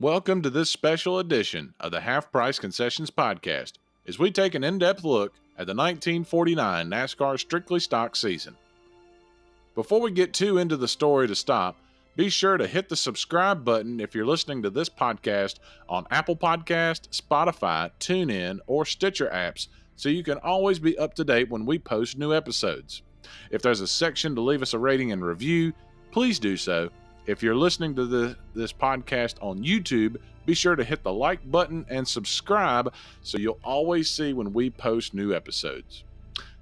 Welcome to this special edition of the Half Price Concessions podcast as we take an in-depth look at the 1949 NASCAR Strictly Stock season. Before we get too into the story to stop, be sure to hit the subscribe button if you're listening to this podcast on Apple Podcast, Spotify, TuneIn, or Stitcher apps so you can always be up to date when we post new episodes. If there's a section to leave us a rating and review, please do so. If you're listening to this podcast on YouTube, be sure to hit the like button and subscribe so you'll always see when we post new episodes.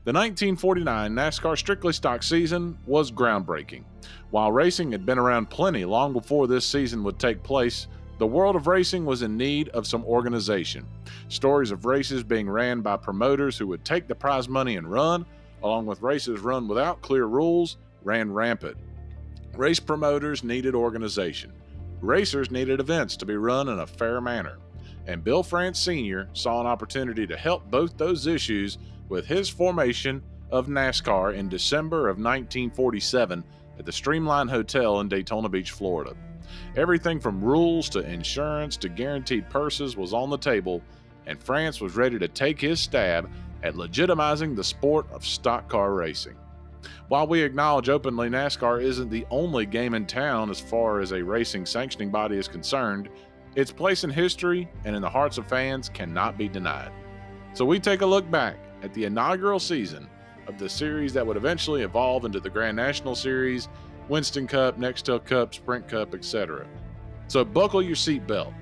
The 1949 NASCAR Strictly Stock season was groundbreaking. While racing had been around plenty long before this season would take place, the world of racing was in need of some organization. Stories of races being ran by promoters who would take the prize money and run, along with races run without clear rules, ran rampant. Race promoters needed organization. Racers needed events to be run in a fair manner. And Bill France Sr. saw an opportunity to help both those issues with his formation of NASCAR in December of 1947 at the Streamline Hotel in Daytona Beach, Florida. Everything from rules to insurance to guaranteed purses was on the table, and France was ready to take his stab at legitimizing the sport of stock car racing. While we acknowledge openly NASCAR isn't the only game in town as far as a racing sanctioning body is concerned, its place in history and in the hearts of fans cannot be denied. So we take a look back at the inaugural season of the series that would eventually evolve into the Grand National Series, Winston Cup, Nextel Cup, Sprint Cup, etc. So buckle your seatbelt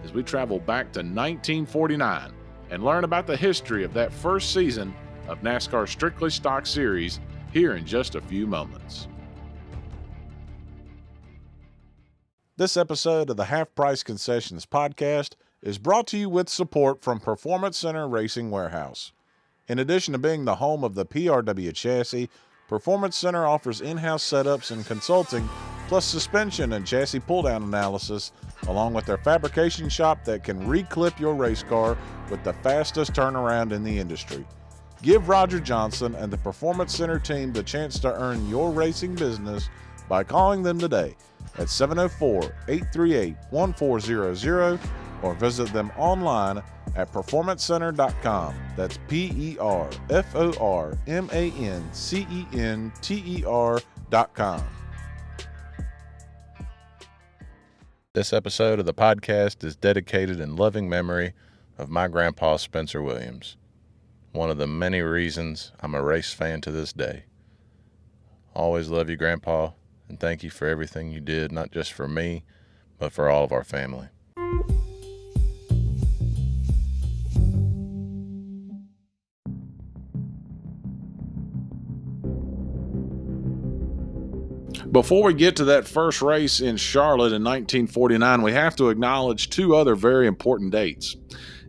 as we travel back to 1949 and learn about the history of that first season of NASCAR Strictly Stock Series here in just a few moments. This episode of the Half Price Concessions podcast is brought to you with support from Performance Center Racing Warehouse. In addition to being the home of the PRW chassis, Performance Center offers in-house setups and consulting, plus suspension and chassis pull-down analysis, along with their fabrication shop that can re-clip your race car with the fastest turnaround in the industry. Give Roger Johnson and the Performance Center team the chance to earn your racing business by calling them today at 704-838-1400 or visit them online at performancecenter.com. That's PERFORMANCENTER.com. This episode of the podcast is dedicated in loving memory of my grandpa, Spencer Williams. One of the many reasons I'm a race fan to this day. Always love you, Grandpa, and thank you for everything you did, not just for me, but for all of our family. Before we get to that first race in Charlotte in 1949, we have to acknowledge two other very important dates.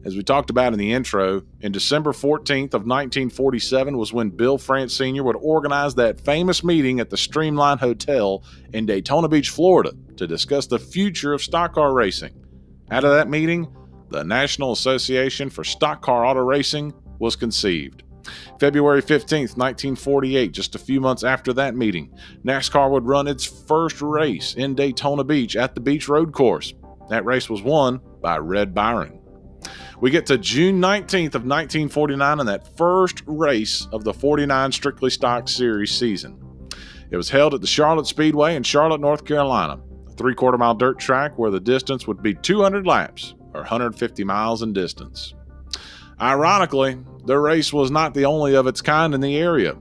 As we talked about in the intro, in December 14th of 1947 was when Bill France Sr. would organize that famous meeting at the Streamline Hotel in Daytona Beach, Florida, to discuss the future of stock car racing. Out of that meeting, the National Association for Stock Car Auto Racing was conceived. February 15th, 1948, just a few months after that meeting, NASCAR would run its first race in Daytona Beach at the Beach Road Course. That race was won by Red Byron. We get to June 19th of 1949 and that first race of the 49 Strictly Stock Series season. It was held at the Charlotte Speedway in Charlotte, North Carolina, a 3/4 mile dirt track where the distance would be 200 laps or 150 miles in distance. Ironically, the race was not the only of its kind in the area.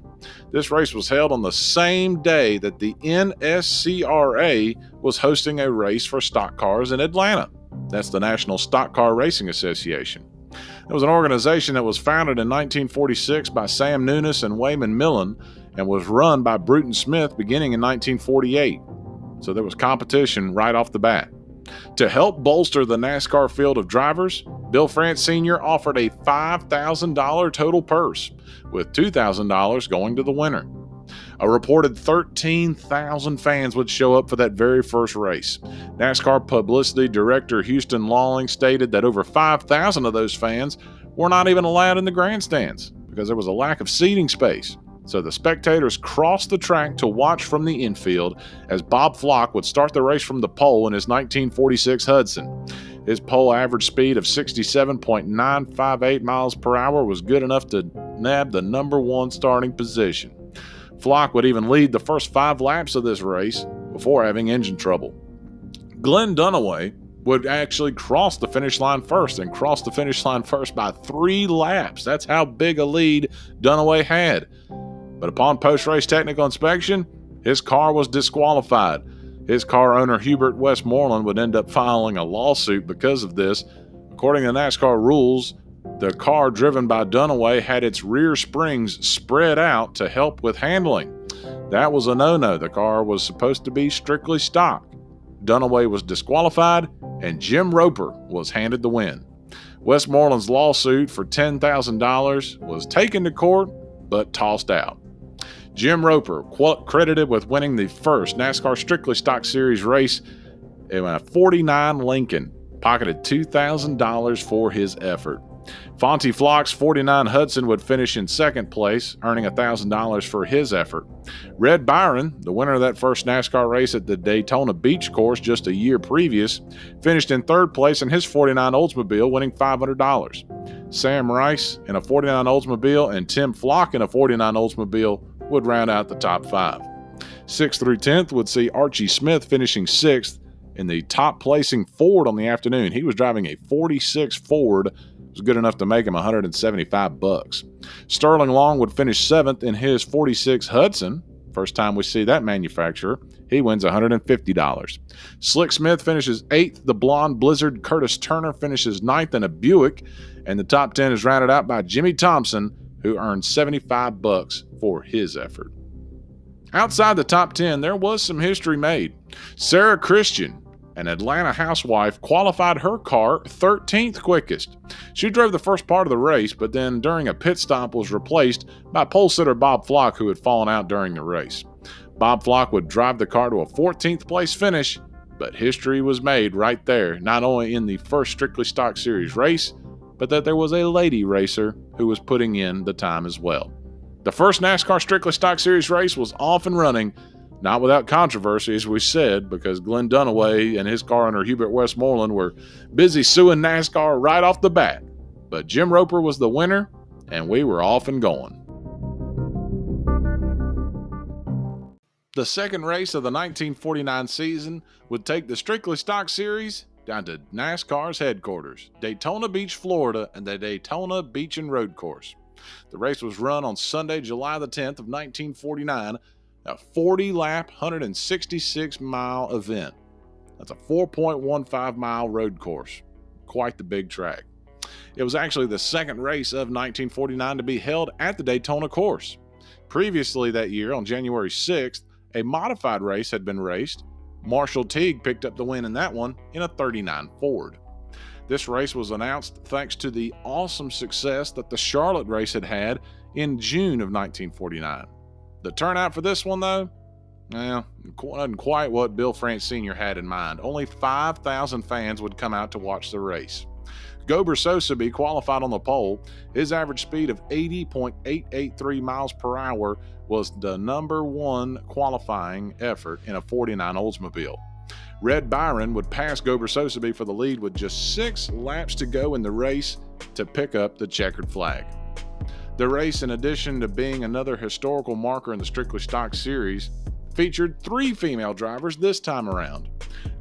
This race was held on the same day that the NSCRA was hosting a race for stock cars in Atlanta. That's the National Stock Car Racing Association. It was an organization that was founded in 1946 by Sam Nunes and Wayman Millen and was run by Bruton Smith beginning in 1948. So there was competition right off the bat. To help bolster the NASCAR field of drivers, Bill France Sr. offered a $5,000 total purse, with $2,000 going to the winner. A reported 13,000 fans would show up for that very first race. NASCAR publicity director Houston Lawling stated that over 5,000 of those fans were not even allowed in the grandstands because there was a lack of seating space. so the spectators crossed the track to watch from the infield as Bob Flock would start the race from the pole in his 1946 Hudson. His pole average speed of 67.958 miles per hour was good enough to nab the number one starting position. Flock would even lead the first 5 laps of this race before having engine trouble. Glenn Dunaway would actually cross the finish line first and cross the finish line first by 3 laps. That's how big a lead Dunaway had. But upon post-race technical inspection, his car was disqualified. His car owner, Hubert Westmoreland, would end up filing a lawsuit because of this. According to NASCAR rules, the car driven by Dunaway had its rear springs spread out to help with handling. That was a no-no. The car was supposed to be strictly stock. Dunaway was disqualified, and Jim Roper was handed the win. Westmoreland's lawsuit for $10,000 was taken to court, but tossed out. Jim Roper, credited with winning the first NASCAR Strictly Stock Series race in a 49 Lincoln, pocketed $2,000 for his effort. Fonty Flock's 49 Hudson would finish in second place, earning $1,000 for his effort. Red Byron, the winner of that first NASCAR race at the Daytona Beach course just a year previous, finished in third place in his 49 Oldsmobile, winning $500. Sam Rice in a 49 Oldsmobile and Tim Flock in a 49 Oldsmobile would round out the top 5. 6th through 10th would see Archie Smith finishing 6th in the top placing Ford on the afternoon. He was driving a 46 Ford. Was good enough to make him $175. Sterling Long would finish 7th in his 46 Hudson. First time we see that manufacturer. He wins $150. Slick Smith finishes 8th. The blonde Blizzard Curtis Turner finishes 9th in a Buick. And the top 10 is rounded out by Jimmy Thompson, who earned $75 for his effort. Outside the top 10, there was some history made. Sarah Christian, an Atlanta housewife, qualified her car 13th quickest. She drove the first part of the race, but then during a pit stop was replaced by pole sitter Bob Flock, who had fallen out during the race. Bob Flock would drive the car to a 14th place finish, but history was made right there, not only in the first Strictly Stock Series race, but that there was a lady racer who was putting in the time as well. The first NASCAR Strictly Stock Series race was off and running, not without controversy, as we said, because Glenn Dunaway and his car owner Hubert Westmoreland were busy suing NASCAR right off the bat. But Jim Roper was the winner, and we were off and going. The second race of the 1949 season would take the Strictly Stock Series down to NASCAR's headquarters, Daytona Beach, Florida, and the Daytona Beach and Road Course. The race was run on Sunday, July the 10th of 1949, a 40-lap, 166-mile event. That's a 4.15-mile road course. Quite the big track. It was actually the second race of 1949 to be held at the Daytona course. Previously that year, on January 6th, a modified race had been raced. Marshall Teague picked up the win in that one in a 39 Ford. This race was announced thanks to the awesome success that the Charlotte race had had in June of 1949. The turnout for this one, though, wasn't quite what Bill France Sr. had in mind. Only 5,000 fans would come out to watch the race. Gober Sosabe qualified on the pole. His average speed of 80.883 miles per hour was the number one qualifying effort in a 49 Oldsmobile. Red Byron would pass Gober Sosabe for the lead with just 6 laps to go in the race to pick up the checkered flag. The race, in addition to being another historical marker in the Strictly Stock Series, featured 3 female drivers this time around.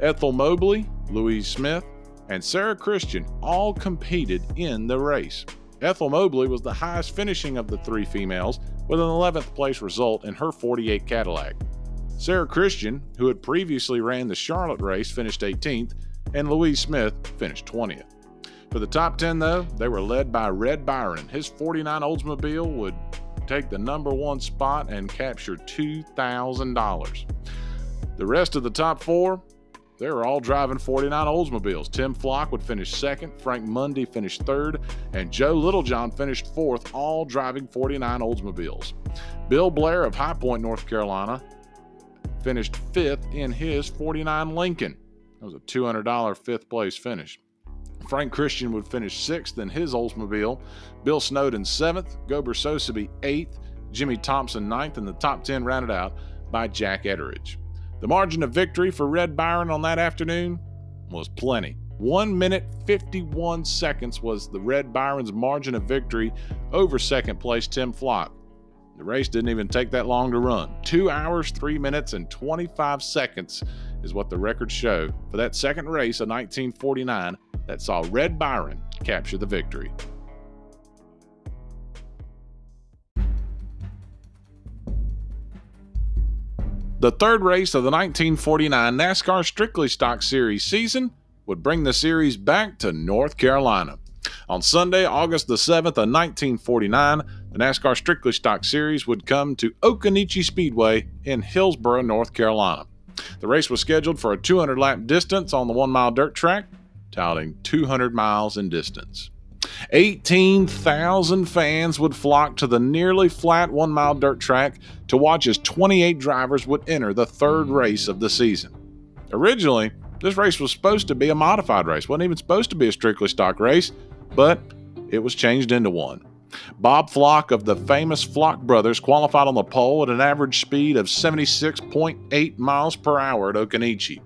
Ethel Mobley, Louise Smith, and Sarah Christian all competed in the race. Ethel Mobley was the highest finishing of the 3 females, with an 11th place result in her 48 Cadillac. Sarah Christian, who had previously ran the Charlotte race, finished 18th, and Louise Smith finished 20th. For the top 10, though, they were led by Red Byron. His 49 Oldsmobile would take the number 1 spot and capture $2,000. The rest of the top 4, they were all driving 49 Oldsmobiles. Tim Flock would finish 2nd, Frank Mundy finished 3rd, and Joe Littlejohn finished 4th, all driving 49 Oldsmobiles. Bill Blair of High Point, North Carolina, finished 5th in his 49 Lincoln. That was a $200 5th place finish. Frank Christian would finish 6th in his Oldsmobile. Bill Snowden 7th, Gober Sosabe 8th, Jimmy Thompson ninth, and the top 10 rounded out by Jack Etteridge. The margin of victory for Red Byron on that afternoon was plenty. 1 minute 51 seconds was the Red Byron's margin of victory over second place Tim Flock. The race didn't even take that long to run. 2 hours, 3 minutes, and 25 seconds is what the records show for that second race of 1949 that saw Red Byron capture the victory. The third race of the 1949 NASCAR Strictly Stock Series season would bring the series back to North Carolina. On Sunday, August the 7th of 1949, the NASCAR Strictly Stock Series would come to Occoneechee Speedway in Hillsborough, North Carolina. The race was scheduled for a 200-lap distance on the 1-mile dirt track, touting 200 miles in distance. 18,000 fans would flock to the nearly flat 1-mile dirt track to watch as 28 drivers would enter the third race of the season. Originally, this race was supposed to be a modified race. It wasn't even supposed to be a strictly stock race, but it was changed into one. Bob Flock of the famous Flock brothers qualified on the pole at an average speed of 76.8 miles per hour at Occoneechee.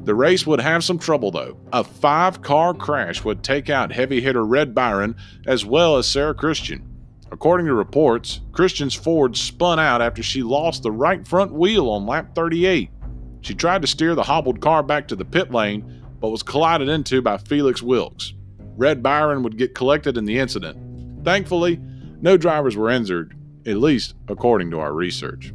The race would have some trouble, though. A 5-car crash would take out heavy hitter Red Byron as well as Sarah Christian. According to reports, Christian's Ford spun out after she lost the right front wheel on lap 38. She tried to steer the hobbled car back to the pit lane, but was collided into by Felix Wilkes. Red Byron would get collected in the incident. Thankfully, no drivers were injured, at least according to our research.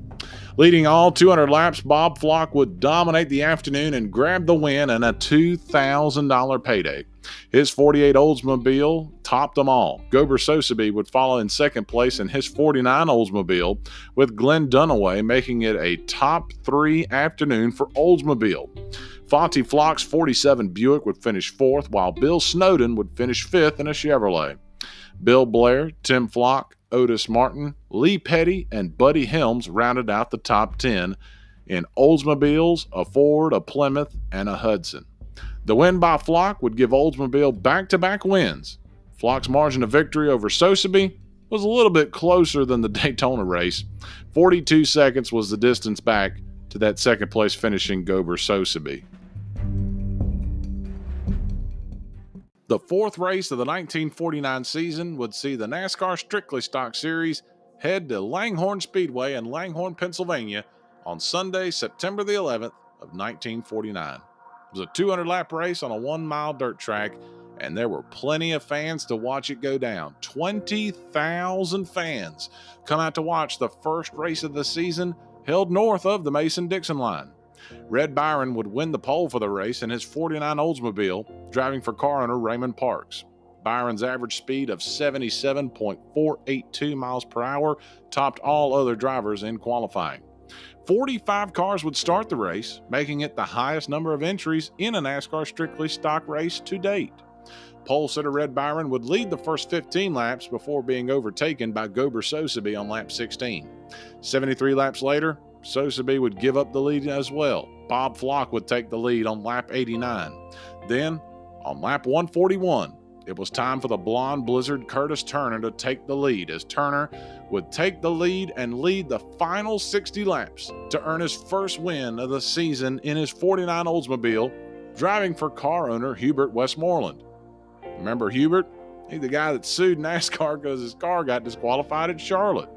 Leading all 200 laps, Bob Flock would dominate the afternoon and grab the win and a $2,000 payday. His 48 Oldsmobile topped them all. Gober Sosebee would follow in second place in his 49 Oldsmobile, with Glenn Dunaway making it a top 3 afternoon for Oldsmobile. Fonty Flock's 47 Buick would finish 4th, while Bill Snowden would finish 5th in a Chevrolet. Bill Blair, Tim Flock, Otis Martin, Lee Petty, and Buddy Helms rounded out the top 10 in Oldsmobiles, a Ford, a Plymouth, and a Hudson. The win by Flock would give Oldsmobile back-to-back wins. Flock's margin of victory over Sosebee was a little bit closer than the Daytona race. 42 seconds was the distance back to that second-place finishing Gober Sosebee. The fourth race of the 1949 season would see the NASCAR Strictly Stock Series head to Langhorne Speedway in Langhorne, Pennsylvania on Sunday, September the 11th of 1949. It was a 200-lap race on a 1-mile dirt track, and there were plenty of fans to watch it go down. 20,000 fans come out to watch the first race of the season held north of the Mason-Dixon line. Red Byron would win the pole for the race in his 49 Oldsmobile, driving for car owner Raymond Parks. Byron's average speed of 77.482 miles per hour topped all other drivers in qualifying. 45 cars would start the race, making it the highest number of entries in a NASCAR Strictly Stock race to date. Pole sitter Red Byron would lead the first 15 laps before being overtaken by Gober Sosebee on lap 16. 73 laps later, Sosebee would give up the lead as well. Bob Flock would take the lead on lap 89. Then, on lap 141, it was time for the blonde blizzard Curtis Turner to take the lead, as Turner would take the lead and lead the final 60 laps to earn his first win of the season in his 49 Oldsmobile, driving for car owner Hubert Westmoreland. Remember Hubert? He's the guy that sued NASCAR because his car got disqualified at Charlotte.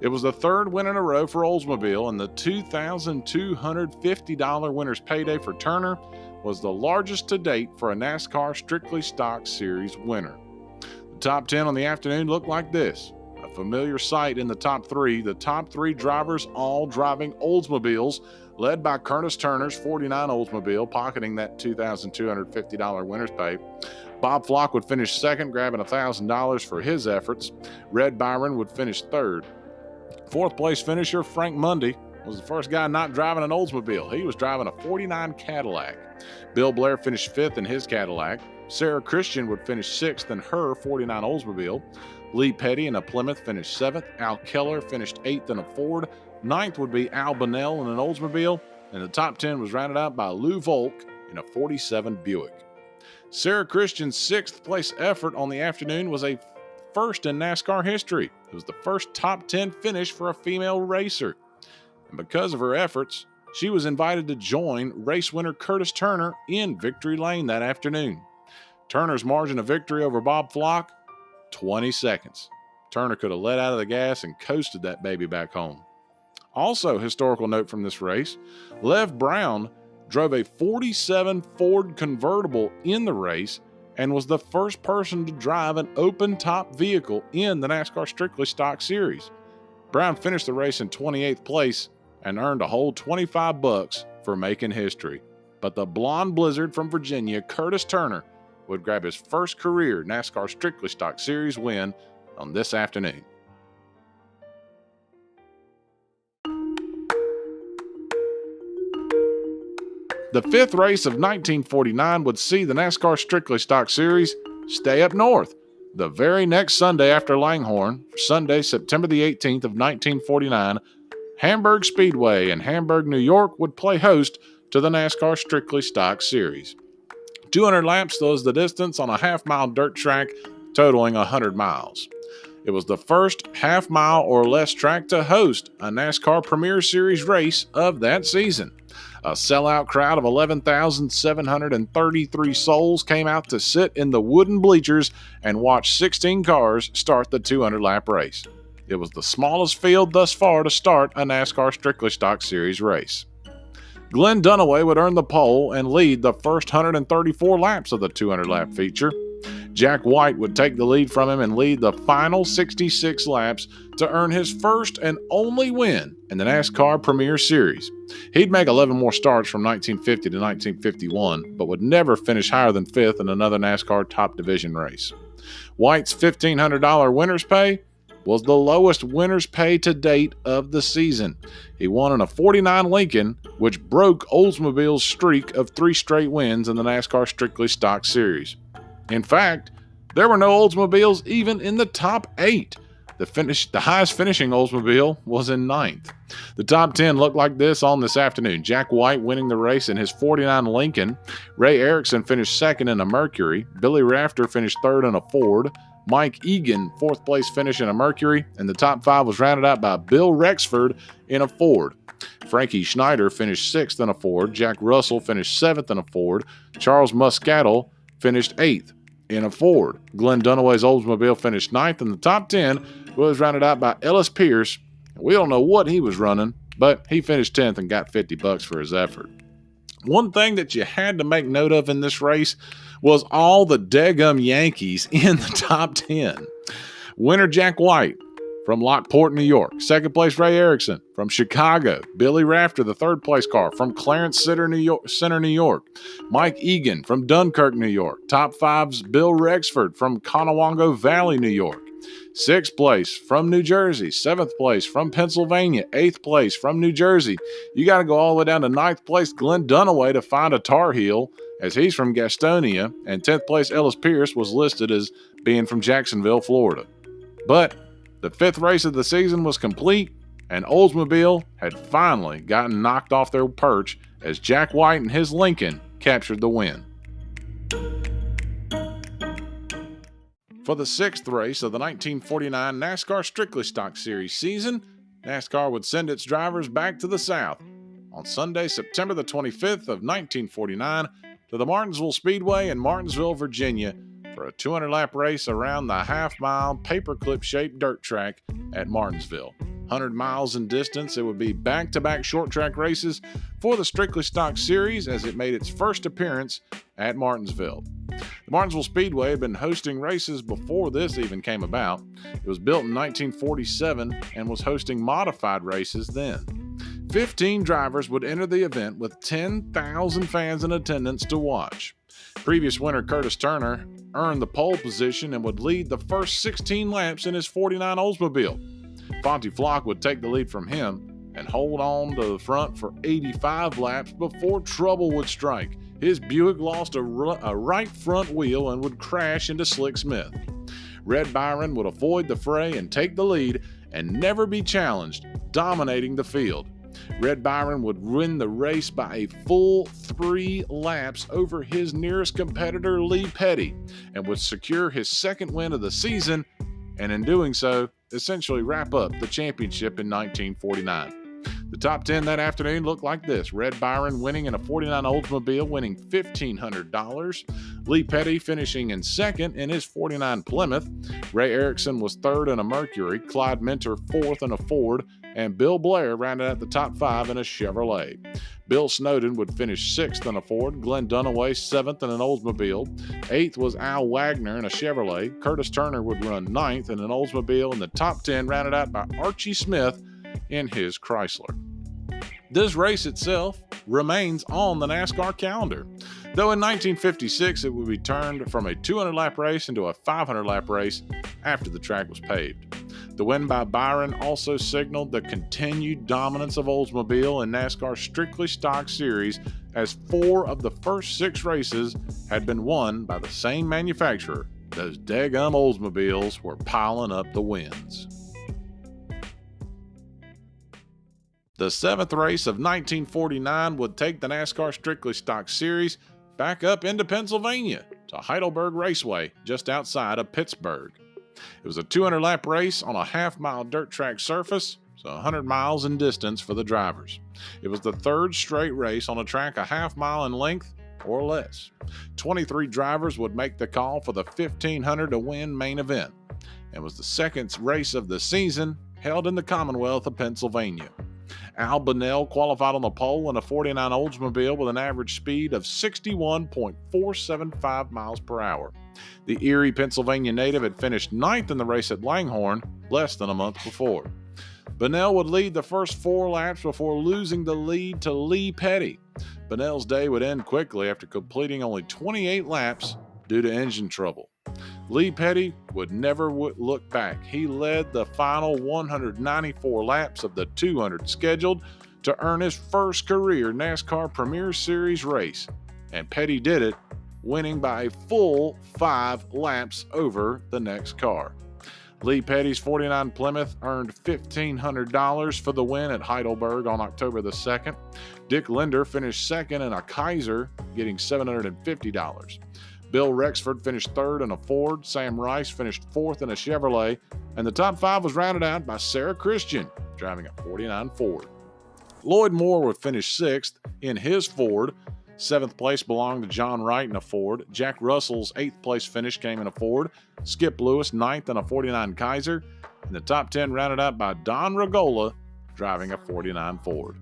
It was the third win in a row for Oldsmobile, and the $2,250 winner's payday for Turner was the largest to date for a NASCAR Strictly Stock Series winner. The top 10 on the afternoon looked like this. A familiar sight in the top 3, the top 3 drivers all driving Oldsmobiles, led by Curtis Turner's 49 Oldsmobile, pocketing that $2,250 winner's pay. Bob Flock would finish second, grabbing $1,000 for his efforts. Red Byron would finish third. Fourth place finisher Frank Mundy was the first guy not driving an Oldsmobile. He was driving a 49 Cadillac. Bill Blair finished 5th in his Cadillac. Sarah Christian would finish 6th in her 49 Oldsmobile. Lee Petty in a Plymouth finished 7th. Al Keller finished 8th in a Ford. 9th would be Al Bunnell in an Oldsmobile. And the top 10 was rounded out by Lou Volk in a 47 Buick. Sarah Christian's 6th place effort on the afternoon was a first in NASCAR history. It was the first top 10 finish for a female racer. And because of her efforts, she was invited to join race winner Curtis Turner in victory lane that afternoon. Turner's margin of victory over Bob Flock, 20 seconds. Turner could have let out of the gas and coasted that baby back home. Also, historical note from this race, Lev Brown drove a 47 Ford convertible in the race and was the first person to drive an open-top vehicle in the NASCAR Strictly Stock Series. Brown finished the race in 28th place and earned a whole $25 for making history. But the blonde blizzard from Virginia, Curtis Turner, would grab his first career NASCAR Strictly Stock Series win on this afternoon. The fifth race of 1949 would see the NASCAR Strictly Stock Series stay up north. The very next Sunday after Langhorne, Sunday, September the 18th of 1949, Hamburg Speedway in Hamburg, New York would play host to the NASCAR Strictly Stock Series. 200 laps was the distance on a half-mile dirt track totaling 100 miles. It was the first half-mile or less track to host a NASCAR Premier Series race of that season. A sellout crowd of 11,733 souls came out to sit in the wooden bleachers and watch 16 cars start the 200-lap race. It was the smallest field thus far to start a NASCAR Strictly Stock Series race. Glenn Dunaway would earn the pole and lead the first 134 laps of the 200-lap feature. Jack White would take the lead from him and lead the final 66 laps to earn his first and only win in the NASCAR Premier Series. He'd make 11 more starts from 1950 to 1951, but would never finish higher than fifth in another NASCAR top division race. White's $1,500 winner's pay was the lowest winner's pay to date of the season. He won in a 49 Lincoln, which broke Oldsmobile's streak of 3 straight wins in the NASCAR Strictly Stock Series. In fact, there were no Oldsmobiles even in the top 8. The highest finishing Oldsmobile was in 9th. The top 10 looked like this on this afternoon. Jack White winning the race in his 49 Lincoln. Ray Erickson finished second in a Mercury. Billy Rafter finished third in a Ford. Mike Egan, 4th place finish in a Mercury. And the top 5 was rounded out by Bill Rexford in a Ford. Frankie Schneider finished 6th in a Ford. Jack Russell finished 7th in a Ford. Charles Muscattle finished 8th in a Ford. Glenn Dunaway's Oldsmobile finished 9th in the top 10, was rounded out by Ellis Pierce. We don't know what he was running, but he finished 10th and got $50 for his effort. One thing that you had to make note of in this race was all the daggum Yankees in the top 10. Winner Jack White from Lockport, New York. Second place Ray Erickson from Chicago. Billy Rafter, the 3rd place car from Clarence Center, New York. Mike Egan from Dunkirk, New York. Top 5's Bill Rexford from Conowongo Valley, New York. 6th place from New Jersey. 7th place from Pennsylvania. 8th place from New Jersey. You got to go all the way down to 9th place Glenn Dunaway to find a Tar Heel, as he's from Gastonia. And 10th place Ellis Pierce was listed as being from Jacksonville, Florida. But the 5th race of the season was complete, and Oldsmobile had finally gotten knocked off their perch as Jack White and his Lincoln captured the win. For the 6th race of the 1949 NASCAR Strictly Stock Series season, NASCAR would send its drivers back to the South on Sunday, September the 25th of 1949 to the Martinsville Speedway in Martinsville, Virginia, for a 200-lap race around the half-mile paperclip-shaped dirt track at Martinsville. 100 miles in distance, it would be back-to-back short-track races for the Strictly Stock Series as it made its first appearance at Martinsville. The Martinsville Speedway had been hosting races before this even came about. It was built in 1947 and was hosting modified races then. 15 drivers would enter the event with 10,000 fans in attendance to watch. Previous winner Curtis Turner earned the pole position and would lead the first 16 laps in his 49 Oldsmobile. Fonty Flock would take the lead from him and hold on to the front for 85 laps before trouble would strike. His Buick lost a right front wheel and would crash into Slick Smith. Red Byron would avoid the fray and take the lead and never be challenged, dominating the field. Red Byron would win the race by a full 3 laps over his nearest competitor, Lee Petty, and would secure his second win of the season and in doing so, essentially wrap up the championship in 1949. The top 10 that afternoon looked like this: Red Byron winning in a 49 Oldsmobile, winning $1,500. Lee Petty finishing in second in his 49 Plymouth. Ray Erickson was third in a Mercury, Clyde Minter fourth in a Ford, and Bill Blair rounded out the top 5 in a Chevrolet. Bill Snowden would finish 6th in a Ford, Glenn Dunaway 7th in an Oldsmobile, 8th was Al Wagner in a Chevrolet, Curtis Turner would run 9th in an Oldsmobile, and the top 10 rounded out by Archie Smith in his Chrysler. This race itself remains on the NASCAR calendar, though in 1956 it would be turned from a 200-lap race into a 500-lap race after the track was paved. The win by Byron also signaled the continued dominance of Oldsmobile in NASCAR Strictly Stock Series, as 4 of the first 6 races had been won by the same manufacturer. Those daggum Oldsmobiles were piling up the wins. The 7th race of 1949 would take the NASCAR Strictly Stock Series back up into Pennsylvania to Heidelberg Raceway just outside of Pittsburgh. It was a 200-lap race on a half-mile dirt track surface, so 100 miles in distance for the drivers. It was the 3rd straight race on a track a half-mile in length or less. 23 drivers would make the call for the 1,500 to win main event, and was the 2nd race of the season held in the Commonwealth of Pennsylvania. Al Bunnell qualified on the pole in a 49 Oldsmobile with an average speed of 61.475 miles per hour. The Erie, Pennsylvania native had finished 9th in the race at Langhorne less than a month before. Bunnell would lead the first 4 laps before losing the lead to Lee Petty. Bunnell's day would end quickly after completing only 28 laps due to engine trouble. Lee Petty would never look back. He led the final 194 laps of the 200 scheduled to earn his first career NASCAR Premier Series race, and Petty did it, winning by a full 5 laps over the next car. Lee Petty's 49 Plymouth earned $1,500 for the win at Heidelberg on October the 2nd. Dick Linder finished 2nd in a Kaiser, getting $750. Bill Rexford finished 3rd in a Ford, Sam Rice finished 4th in a Chevrolet, and the top 5 was rounded out by Sarah Christian, driving a 49 Ford. Lloyd Moore would finish 6th in his Ford. 7th place belonged to John Wright in a Ford. Jack Russell's 8th place finish came in a Ford. Skip Lewis 9th in a 49 Kaiser, and the top 10 rounded out by Don Regola, driving a 49 Ford.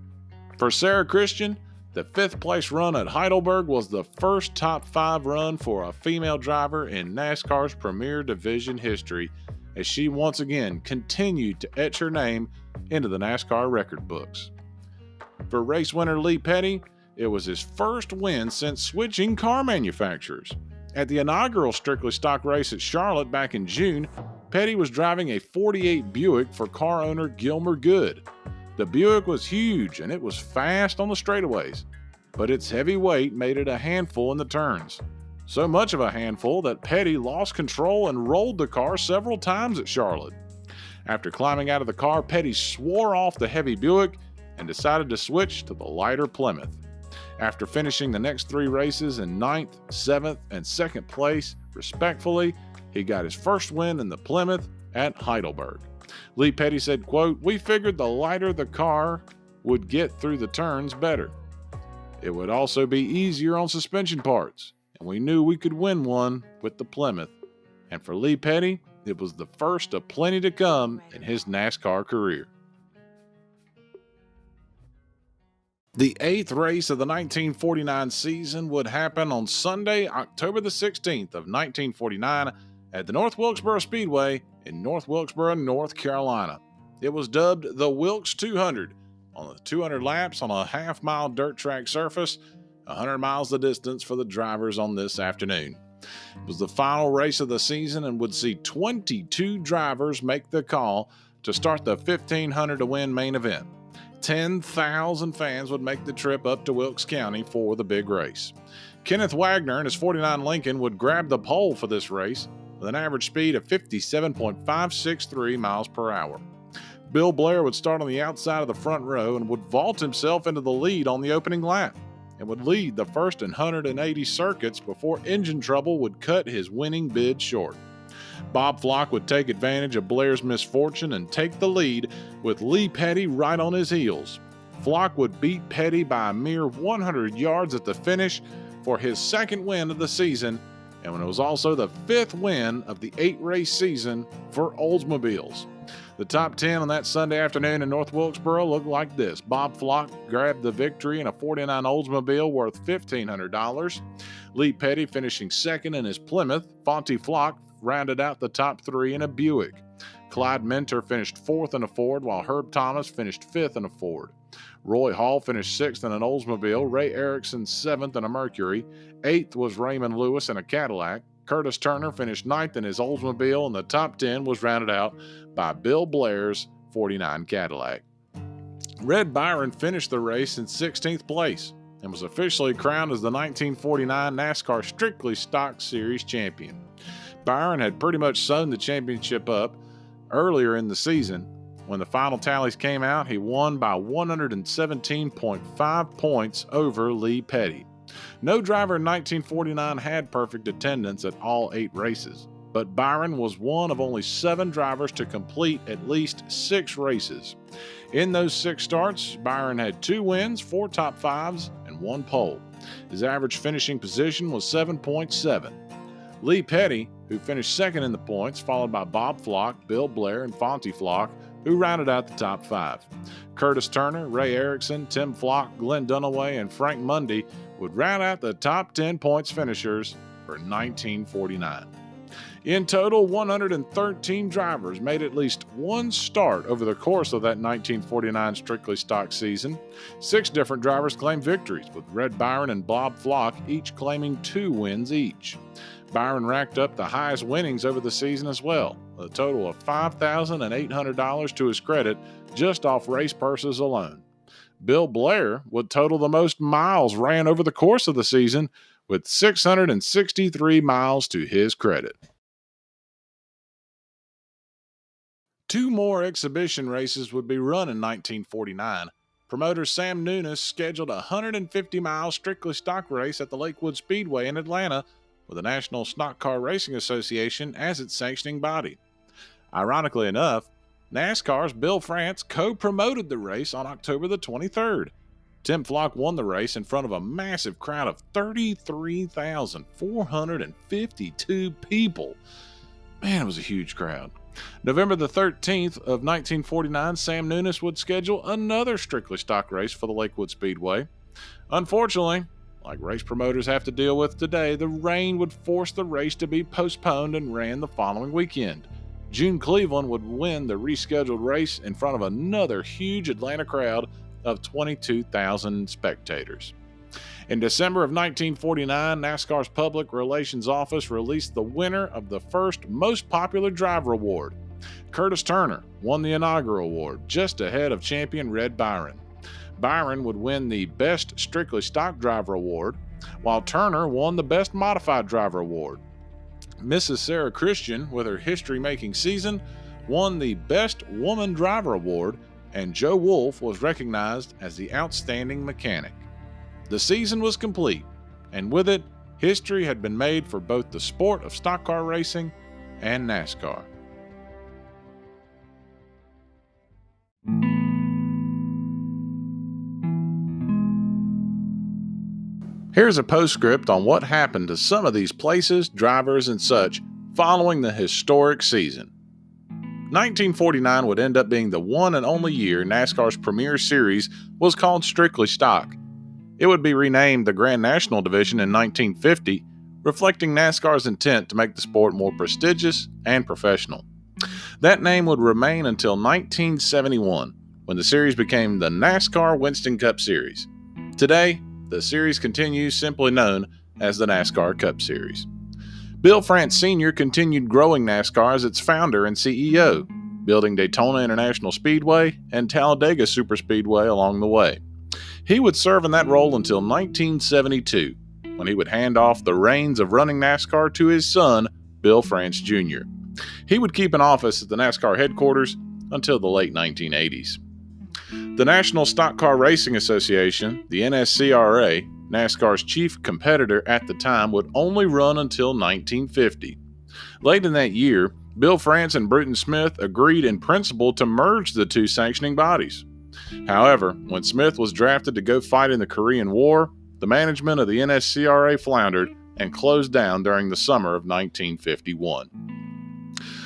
For Sarah Christian, the 5th place run at Heidelberg was the first top 5 run for a female driver in NASCAR's Premier Division history, as she once again continued to etch her name into the NASCAR record books. For race winner Lee Petty, it was his first win since switching car manufacturers. At the inaugural Strictly Stock race at Charlotte back in June, Petty was driving a 48 Buick for car owner Gilmer Good. The Buick was huge and it was fast on the straightaways, but its heavy weight made it a handful in the turns. So much of a handful that Petty lost control and rolled the car several times at Charlotte. After climbing out of the car, Petty swore off the heavy Buick and decided to switch to the lighter Plymouth. After finishing the next 3 races in 9th, 7th, and 2nd place, respectfully, he got his first win in the Plymouth at Heidelberg. Lee Petty said, quote, "We figured the lighter the car would get through the turns better. It would also be easier on suspension parts, and we knew we could win one with the Plymouth." And for Lee Petty, it was the first of plenty to come in his NASCAR career. The 8th race of the 1949 season would happen on Sunday, October the 16th of 1949 at the North Wilkesboro Speedway in North Wilkesboro, North Carolina. It was dubbed the Wilkes 200, on the 200 laps on a half-mile dirt track surface, 100 miles the distance for the drivers on this afternoon. It was the final race of the season and would see 22 drivers make the call to start the 1,500 to win main event. 10,000 fans would make the trip up to Wilkes County for the big race. Kenneth Wagner and his 49 Lincoln would grab the pole for this race with an average speed of 57.563 miles per hour. Bill Blair would start on the outside of the front row and would vault himself into the lead on the opening lap and would lead the first 180 circuits before engine trouble would cut his winning bid short. Bob Flock would take advantage of Blair's misfortune and take the lead, with Lee Petty right on his heels. Flock would beat Petty by a mere 100 yards at the finish for his second win of the season, and it was also the fifth win of the 8-race season for Oldsmobiles. The top 10 on that Sunday afternoon in North Wilkesboro looked like this. Bob Flock grabbed the victory in a 49 Oldsmobile worth $1,500. Lee Petty finishing second in his Plymouth. Fonty Flock rounded out the top 3 in a Buick. Clyde Mentor finished 4th in a Ford, while Herb Thomas finished 5th in a Ford. Roy Hall finished 6th in an Oldsmobile. Ray Erickson 7th in a Mercury. 8th was Raymond Lewis in a Cadillac. Curtis Turner finished 9th in his Oldsmobile, and the top 10 was rounded out by Bill Blair's 49 Cadillac. Red Byron finished the race in 16th place and was officially crowned as the 1949 NASCAR Strictly Stock Series champion. Byron had pretty much sewn the championship up earlier in the season. When the final tallies came out, he won by 117.5 points over Lee Petty. No driver in 1949 had perfect attendance at all 8 races, but Byron was one of only 7 drivers to complete at least 6 races. In those 6 starts, Byron had 2 wins, 4 top 5s, and 1 pole. His average finishing position was 7.7. Lee Petty, who finished second in the points, followed by Bob Flock, Bill Blair, and Fonty Flock, who rounded out the top 5. Curtis Turner, Ray Erickson, Tim Flock, Glenn Dunaway, and Frank Mundy would round out the top 10 points finishers for 1949. In total, 113 drivers made at least one start over the course of that 1949 Strictly Stock season. 6 different drivers claimed victories, with Red Byron and Bob Flock each claiming 2 wins each. Byron racked up the highest winnings over the season as well, a total of $5,800 to his credit just off race purses alone. Bill Blair would total the most miles ran over the course of the season, with 663 miles to his credit. 2 more exhibition races would be run in 1949. Promoter Sam Nunes scheduled a 150-mile Strictly Stock race at the Lakewood Speedway in Atlanta, with the National Stock Car Racing Association as its sanctioning body. Ironically enough, NASCAR's Bill France co-promoted the race on October the 23rd. Tim Flock won the race in front of a massive crowd of 33,452 people. Man, it was a huge crowd. November the 13th of 1949, Sam Nunes would schedule another Strictly Stock race for the Lakewood Speedway. Unfortunately, like race promoters have to deal with today, the rain would force the race to be postponed and ran the following weekend. June Cleveland would win the rescheduled race in front of another huge Atlanta crowd of 22,000 spectators. In December of 1949, NASCAR's Public Relations Office released the winner of the first Most Popular Driver Award. Curtis Turner won the inaugural award, just ahead of champion Red Byron. Byron would win the Best Strictly Stock Driver Award, while Turner won the Best Modified Driver Award. Mrs. Sarah Christian, with her history-making season, won the Best Woman Driver Award, and Joe Wolf was recognized as the Outstanding Mechanic. The season was complete, and with it, history had been made for both the sport of stock car racing and NASCAR. Here's a postscript on what happened to some of these places, drivers, and such following the historic season. 1949 would end up being the one and only year NASCAR's premier series was called Strictly Stock. It would be renamed the Grand National Division in 1950, reflecting NASCAR's intent to make the sport more prestigious and professional. That name would remain until 1971, when the series became the NASCAR Winston Cup Series. Today, the series continues simply known as the NASCAR Cup Series. Bill France Sr. continued growing NASCAR as its founder and CEO, building Daytona International Speedway and Talladega Superspeedway along the way. He would serve in that role until 1972, when he would hand off the reins of running NASCAR to his son, Bill France Jr. He would keep an office at the NASCAR headquarters until the late 1980s. The National Stock Car Racing Association, the NSCRA, NASCAR's chief competitor at the time, would only run until 1950. Late in that year, Bill France and Bruton Smith agreed in principle to merge the two sanctioning bodies. However, when Smith was drafted to go fight in the Korean War, the management of the NSCRA floundered and closed down during the summer of 1951.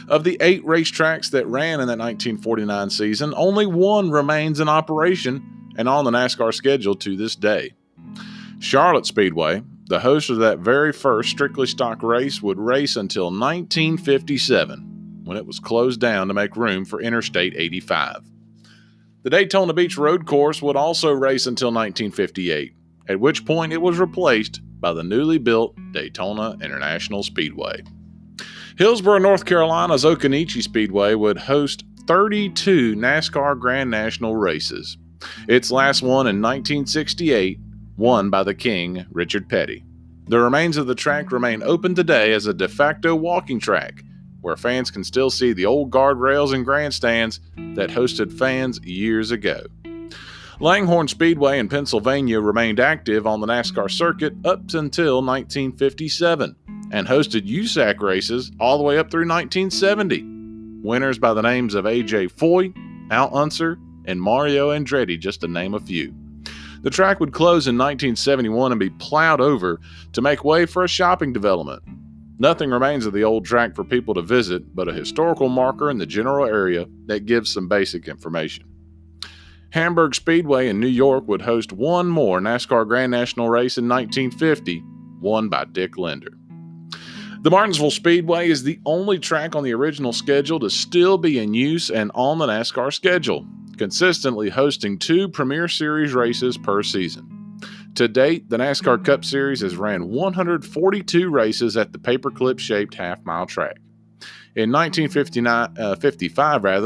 Of the 8 racetracks that ran in that 1949 season, only one remains in operation and on the NASCAR schedule to this day. Charlotte Speedway, the host of that very first Strictly Stock race, would race until 1957, when it was closed down to make room for Interstate 85. The Daytona Beach Road Course would also race until 1958, at which point it was replaced by the newly built Daytona International Speedway. Hillsborough, North Carolina's Occoneechee Speedway would host 32 NASCAR Grand National races. Its last one in 1968, won by the King, Richard Petty. The remains of the track remain open today as a de facto walking track, where fans can still see the old guardrails and grandstands that hosted fans years ago. Langhorne Speedway in Pennsylvania remained active on the NASCAR circuit up until 1957 and hosted USAC races all the way up through 1970. Winners by the names of A.J. Foy, Al Unser, and Mario Andretti, just to name a few. The track would close in 1971 and be plowed over to make way for a shopping development. Nothing remains of the old track for people to visit but a historical marker in the general area that gives some basic information. Hamburg Speedway in New York would host one more NASCAR Grand National race in 1950, won by Dick Linder. The Martinsville Speedway is the only track on the original schedule to still be in use and on the NASCAR schedule, consistently hosting 2 Premier Series races per season. To date, the NASCAR Cup Series has ran 142 races at the paperclip-shaped half-mile track. In 1955,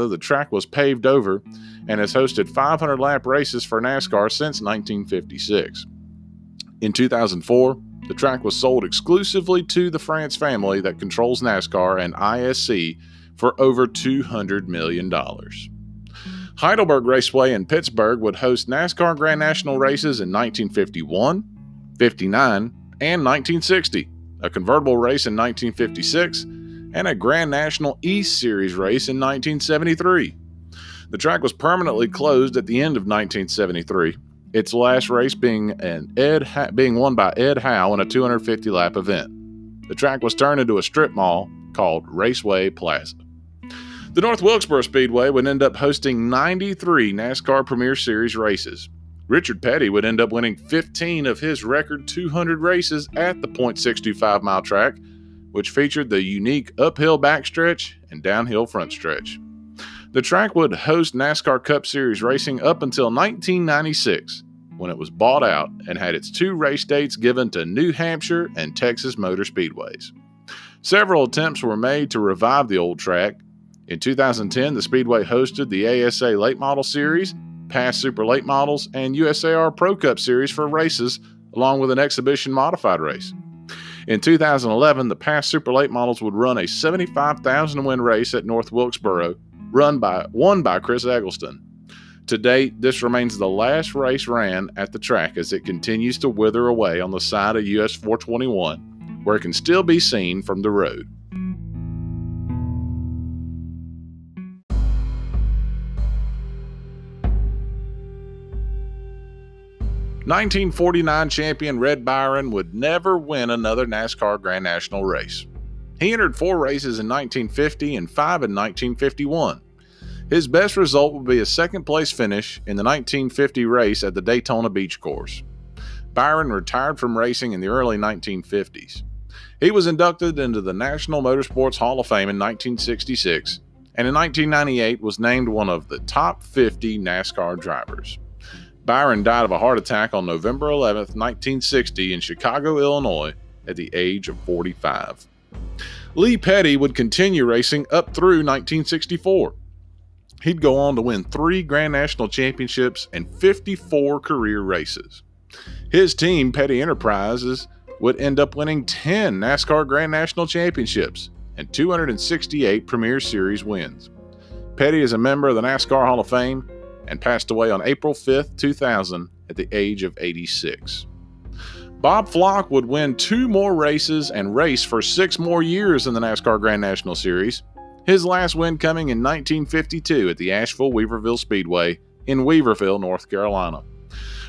the track was paved over and has hosted 500-lap races for NASCAR since 1956. In 2004, the track was sold exclusively to the France family that controls NASCAR and ISC for over $200 million. Heidelberg Raceway in Pittsburgh would host NASCAR Grand National races in 1951, 59, and 1960, a convertible race in 1956, and a Grand National East Series race in 1973. The track was permanently closed at the end of 1973, its last race being won by Ed Howe in a 250-lap event. The track was turned into a strip mall called Raceway Plaza. The North Wilkesboro Speedway would end up hosting 93 NASCAR Premier Series races. Richard Petty would end up winning 15 of his record 200 races at the .625-mile track, which featured the unique uphill backstretch and downhill front stretch. The track would host NASCAR Cup Series racing up until 1996, when it was bought out and had its 2 race dates given to New Hampshire and Texas Motor Speedways. Several attempts were made to revive the old track. In 2010, the Speedway hosted the ASA Late Model Series, Past Super Late Models, and USAR Pro Cup Series for races, along with an exhibition modified race. In 2011, the Past Super Late Models would run a 75,000-win race at North Wilkesboro, won by Chris Eggleston. To date, this remains the last race ran at the track as it continues to wither away on the side of US 421, where it can still be seen from the road. '49 champion Red Byron would never win another NASCAR Grand National race. He entered 4 races in 1950 and 5 in 1951. His best result would be a second-place finish in the 1950 race at the Daytona Beach course. Byron retired from racing in the early 1950s. He was inducted into the National Motorsports Hall of Fame in 1966, and in 1998 was named one of the top 50 NASCAR drivers. Byron died of a heart attack on November 11, 1960 in Chicago, Illinois, at the age of 45. Lee Petty would continue racing up through 1964. He'd go on to win 3 Grand National Championships and 54 career races. His team, Petty Enterprises, would end up winning 10 NASCAR Grand National Championships and 268 Premier Series wins. Petty is a member of the NASCAR Hall of Fame and passed away on April 5, 2000 at the age of 86. Bob Flock would win 2 more races and race for 6 more years in the NASCAR Grand National Series, his last win coming in 1952 at the Asheville-Weaverville Speedway in Weaverville, North Carolina.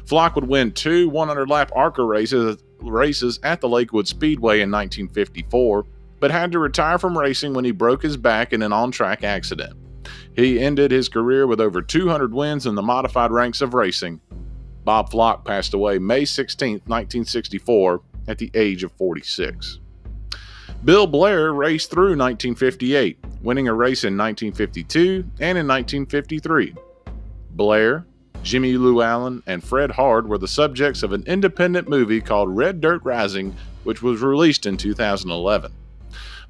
Flock would win 2 100-lap ARCA races at the Lakewood Speedway in 1954, but had to retire from racing when he broke his back in an on-track accident. He ended his career with over 200 wins in the modified ranks of racing. Bob Flock passed away May 16, 1964, at the age of 46. Bill Blair raced through 1958, winning a race in 1952 and in 1953. Blair, Jimmy Lou Allen, and Fred Hard were the subjects of an independent movie called Red Dirt Rising, which was released in 2011.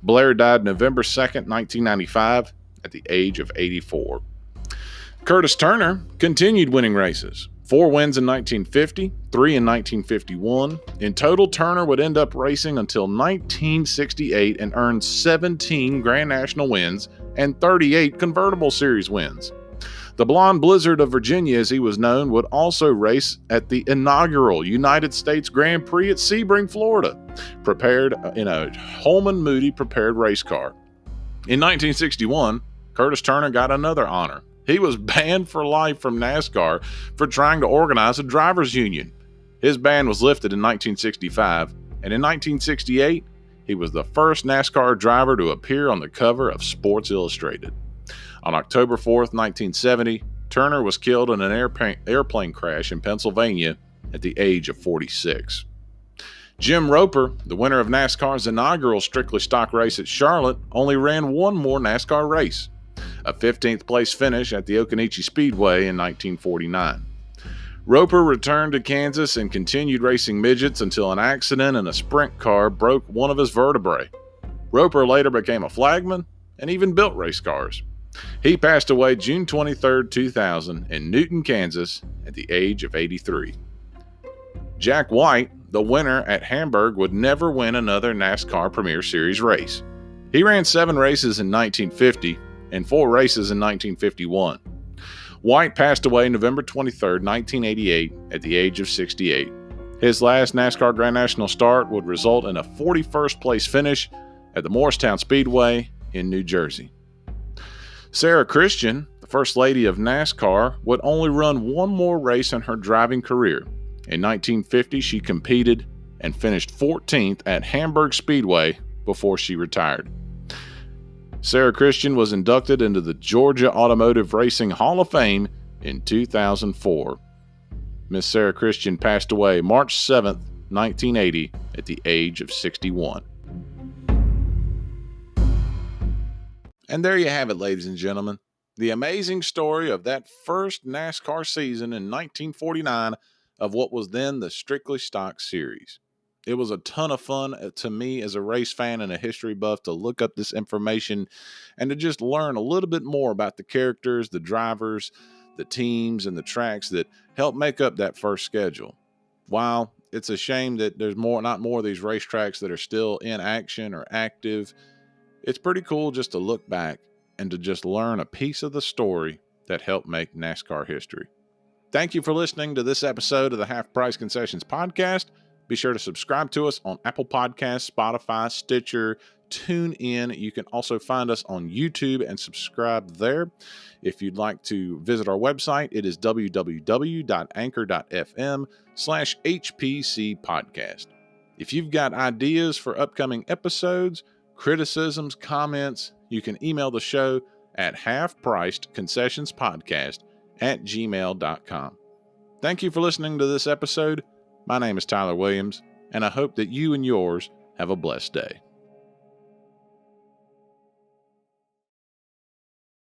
Blair died November 2, 1995, at the age of 84. Curtis Turner continued winning races. 4 wins in 1950, 3 in 1951. In total, Turner would end up racing until 1968 and earned 17 Grand National wins and 38 Convertible Series wins. The Blonde Blizzard of Virginia, as he was known, would also race at the inaugural United States Grand Prix at Sebring, Florida, prepared in a Holman Moody prepared race car. In 1961, Curtis Turner got another honor. He was banned for life from NASCAR for trying to organize a drivers' union. His ban was lifted in 1965, and in 1968, he was the first NASCAR driver to appear on the cover of Sports Illustrated. On October 4, 1970, Turner was killed in an airplane crash in Pennsylvania at the age of 46. Jim Roper, the winner of NASCAR's inaugural Strictly Stock race at Charlotte, only ran one more NASCAR race, a 15th place finish at the Occoneechee Speedway in 1949. Roper returned to Kansas and continued racing midgets until an accident in a sprint car broke one of his vertebrae. Roper later became a flagman and even built race cars. He passed away June 23, 2000 in Newton, Kansas at the age of 83. Jack White, the winner at Hamburg, would never win another NASCAR Premier Series race. He ran 7 races in 1950 and 4 races in 1951. White passed away November 23, 1988 at the age of 68. His last NASCAR Grand National start would result in a 41st place finish at the Morristown Speedway in New Jersey. Sarah Christian, the First Lady of NASCAR, would only run one more race in her driving career. In 1950, she competed and finished 14th at Hamburg Speedway before she retired. Sarah Christian was inducted into the Georgia Automotive Racing Hall of Fame in 2004. Miss Sarah Christian passed away March 7, 1980, at the age of 61. And there you have it, ladies and gentlemen. The amazing story of that first NASCAR season in 1949 of what was then the Strictly Stock Series. It was a ton of fun to me as a race fan and a history buff to look up this information and to just learn a little bit more about the characters, the drivers, the teams, and the tracks that helped make up that first schedule. While it's a shame that there's not more of these racetracks that are still in action or active, it's pretty cool just to look back and to just learn a piece of the story that helped make NASCAR history. Thank you for listening to this episode of the Half Price Concessions podcast. Be sure to subscribe to us on Apple Podcasts, Spotify, Stitcher, TuneIn. You can also find us on YouTube and subscribe there. If you'd like to visit our website, it is www.anchor.fm/HPC podcast. If you've got ideas for upcoming episodes, criticisms, comments, you can email the show at halfpricedconcessionspodcast@gmail.com. Thank you for listening to this episode. My name is Tyler Williams, and I hope that you and yours have a blessed day.